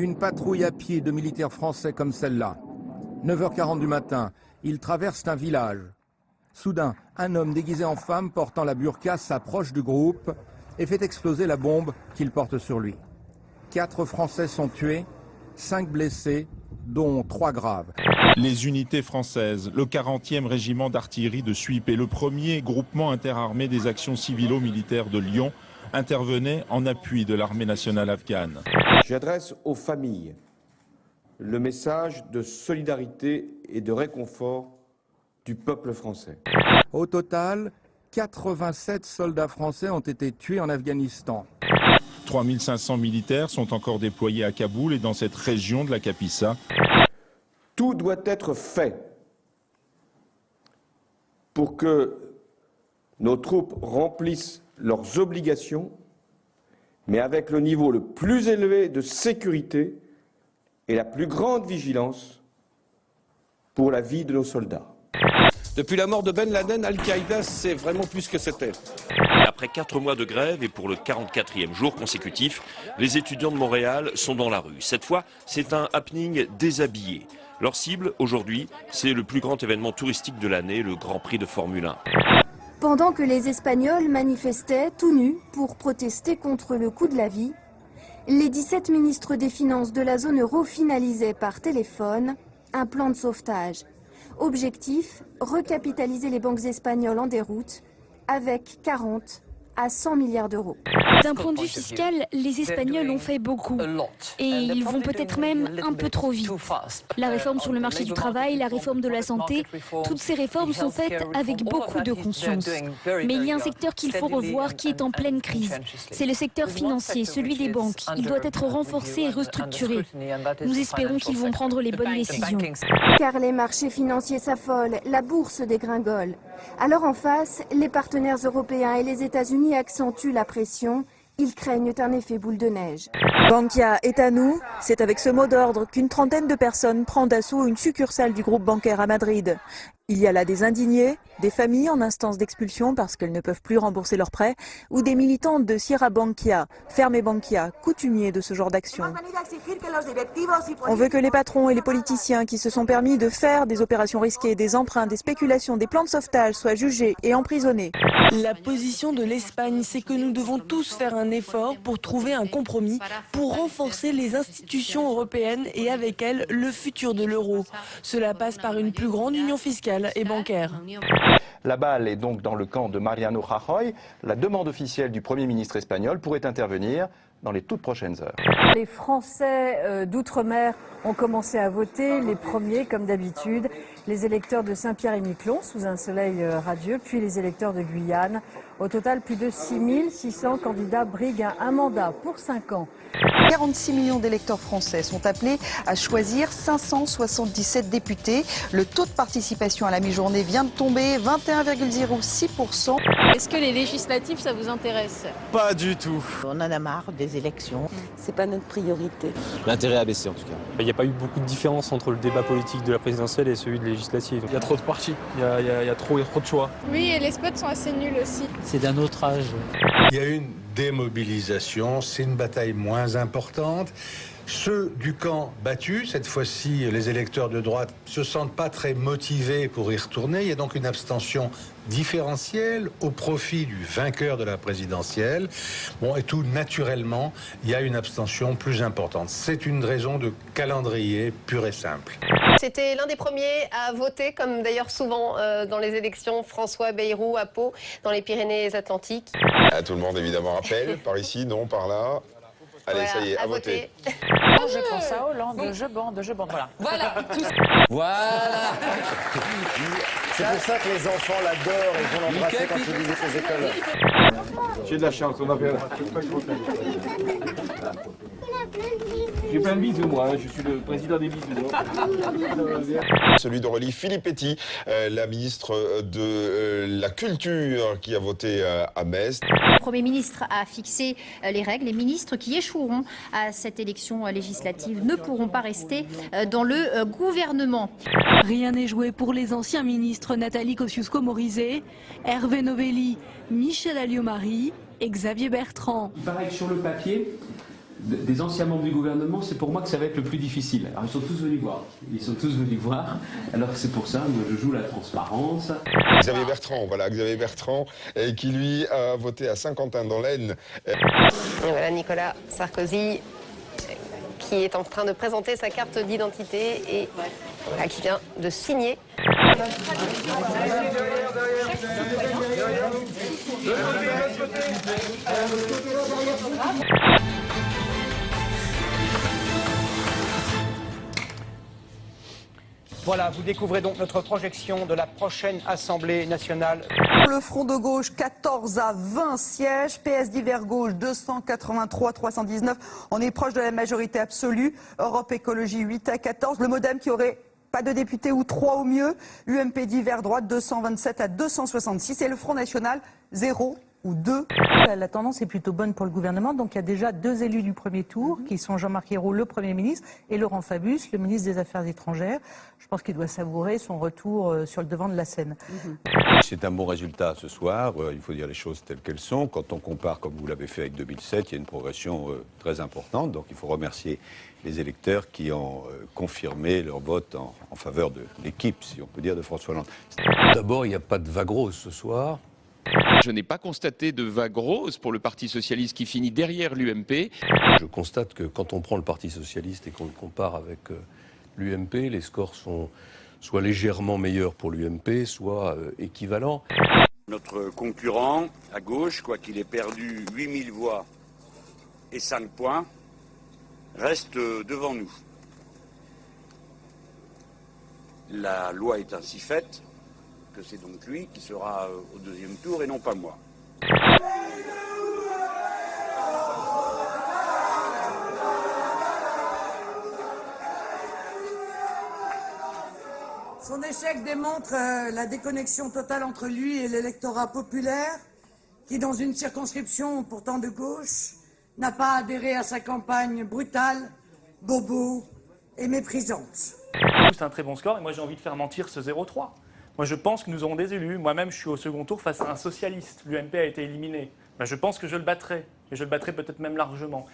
Une patrouille à pied de militaires français comme celle-là. 9h40 du matin, ils traversent un village. Soudain, un homme déguisé en femme portant la burqa s'approche du groupe et fait exploser la bombe qu'il porte sur lui. 4 Français sont tués, 5 blessés, dont 3 graves. Les unités françaises, le 40e régiment d'artillerie de Suip et le premier groupement interarmé des actions civilo-militaires de Lyon intervenaient en appui de l'armée nationale afghane. J'adresse aux familles le message de solidarité et de réconfort du peuple français. Au total, 87 soldats français ont été tués en Afghanistan. 3500 militaires sont encore déployés à Kaboul et dans cette région de la Kapisa. Tout doit être fait pour que nos troupes remplissent leurs obligations, mais avec le niveau le plus élevé de sécurité et la plus grande vigilance pour la vie de nos soldats. Depuis la mort de Ben Laden, Al-Qaïda, c'est vraiment plus que c'était. Après 4 mois de grève et pour le 44e jour consécutif, les étudiants de Montréal sont dans la rue. Cette fois, c'est un happening déshabillé. Leur cible, aujourd'hui, c'est le plus grand événement touristique de l'année, le Grand Prix de Formule 1. Pendant que les Espagnols manifestaient tout nus pour protester contre le coût de la vie, les 17 ministres des Finances de la zone euro finalisaient par téléphone un plan de sauvetage. Objectif, recapitaliser les banques espagnoles en déroute avec 40 à 100 milliards d'euros. D'un point de vue fiscal, les Espagnols ont fait beaucoup. Et ils vont peut-être même un peu trop vite. La réforme sur le marché du travail, la réforme de la santé, toutes ces réformes sont faites avec beaucoup de conscience. Mais il y a un secteur qu'il faut revoir qui est en pleine crise. C'est le secteur financier, celui des banques. Il doit être renforcé et restructuré. Nous espérons qu'ils vont prendre les bonnes décisions. Car les marchés financiers s'affolent, la bourse dégringole. Alors en face, les partenaires européens et les États-Unis accentuent la pression. Ils craignent un effet boule de neige. Bankia est à nous. C'est avec ce mot d'ordre qu'une trentaine de personnes prend d'assaut une succursale du groupe bancaire à Madrid. Il y a là des indignés, des familles en instance d'expulsion parce qu'elles ne peuvent plus rembourser leurs prêts, ou des militantes de Sierra Bankia, Ferme Bankia, coutumiers de ce genre d'action. On veut que les patrons et les politiciens qui se sont permis de faire des opérations risquées, des emprunts, des spéculations, des plans de sauvetage soient jugés et emprisonnés. La position de l'Espagne, c'est que nous devons tous faire un effort pour trouver un compromis, pour renforcer les institutions européennes et avec elles le futur de l'euro. Cela passe par une plus grande union fiscale et bancaire. La balle est donc dans le camp de Mariano Rajoy. La demande officielle du Premier ministre espagnol pourrait intervenir dans les toutes prochaines heures. Les Français d'outre-mer ont commencé à voter, les premiers comme d'habitude, les électeurs de Saint-Pierre-et-Miquelon sous un soleil radieux, puis les électeurs de Guyane. Au total, plus de 6600 candidats briguent un mandat pour 5 ans. 46 millions d'électeurs français sont appelés à choisir 577 députés. Le taux de participation à la mi-journée vient de tomber, 21,06%. Est-ce que les législatives, ça vous intéresse? Pas du tout. On en a marre des élections. C'est pas notre priorité. L'intérêt a baissé en tout cas. Il n'y a pas eu beaucoup de différence entre le débat politique de la présidentielle et celui de législative. Il y a trop de partis, il y a trop de choix. Oui, et les spots sont assez nuls aussi. C'est d'un autre âge. Il y a une démobilisation, c'est une bataille moins importante. Ceux du camp battu, cette fois-ci les électeurs de droite, se sentent pas très motivés pour y retourner. Il y a donc une abstention différentielle au profit du vainqueur de la présidentielle. Bon, et tout naturellement, il y a une abstention plus importante. C'est une raison de calendrier pure et simple. C'était l'un des premiers à voter, comme d'ailleurs souvent dans les élections, François Bayrou à Pau, dans les Pyrénées-Atlantiques. Tout le monde évidemment appelle, par ici, non, par là. Allez, voilà, ça y est, à voter. Je pense à Hollande, je bande, voilà. Voilà. Voilà. C'est pour ça que les enfants l'adorent et vont l'embrasser quand ils visent ces écoles. J'ai de la chance, on a bien. J'ai plein de bisous, moi, je suis le président des bisous. Celui d'Aurélie Filippetti, la ministre de la Culture qui a voté à Metz. Le Premier ministre a fixé les règles. Les ministres qui échoueront à cette élection législative ne pourront pas rester dans le gouvernement. Rien n'est joué pour les anciens ministres Nathalie Kosciusko-Morizet, Hervé Novelli, Michel Alliot-Marie et Xavier Bertrand. Il paraît que sur le papier, des anciens membres du gouvernement, c'est pour moi que ça va être le plus difficile. Alors ils sont tous venus voir. Ils sont tous venus voir. Alors c'est pour ça, moi je joue la transparence. Xavier Bertrand, voilà, Xavier Bertrand, qui lui a voté à Saint-Quentin dans l'Aisne. Voilà Nicolas Sarkozy qui est en train de présenter sa carte d'identité et voilà, qui vient de signer. Voilà, vous découvrez donc notre projection de la prochaine Assemblée nationale. Le Front de gauche, 14 à 20 sièges. PS divers gauche, 283, 319. On est proche de la majorité absolue. Europe Écologie, 8 à 14. Le Modem qui aurait pas de députés ou 3 au mieux. UMP divers droite, 227 à 266. Et le Front National, 0 ou 2. La tendance est plutôt bonne pour le gouvernement. Donc il y a déjà 2 élus du premier tour, qui sont Jean-Marc Ayrault, le Premier ministre, et Laurent Fabius, le ministre des Affaires étrangères. Je pense qu'il doit savourer son retour sur le devant de la scène. C'est un bon résultat ce soir. Il faut dire les choses telles qu'elles sont. Quand on compare, comme vous l'avez fait avec 2007, il y a une progression très importante. Donc il faut remercier les électeurs qui ont confirmé leur vote en faveur de l'équipe, si on peut dire, de François Hollande. D'abord, il n'y a pas de vague rose ce soir. Je n'ai pas constaté de vague rose pour le Parti socialiste qui finit derrière l'UMP. Je constate que quand on prend le Parti socialiste et qu'on le compare avec l'UMP, les scores sont soit légèrement meilleurs pour l'UMP, soit équivalents. Notre concurrent, à gauche, quoiqu'il ait perdu 8000 voix et 5 points, reste devant nous. La loi est ainsi faite que c'est donc lui qui sera au deuxième tour et non pas moi. Son échec démontre la déconnexion totale entre lui et l'électorat populaire, qui, dans une circonscription pourtant de gauche, n'a pas adhéré à sa campagne brutale, bobo et méprisante. C'est un très bon score et moi j'ai envie de faire mentir ce 0,3. Moi je pense que nous aurons des élus. Moi-même je suis au second tour face à un socialiste. L'UMP a été éliminé. Je pense que je le battrai. Et je le battrai peut-être même largement.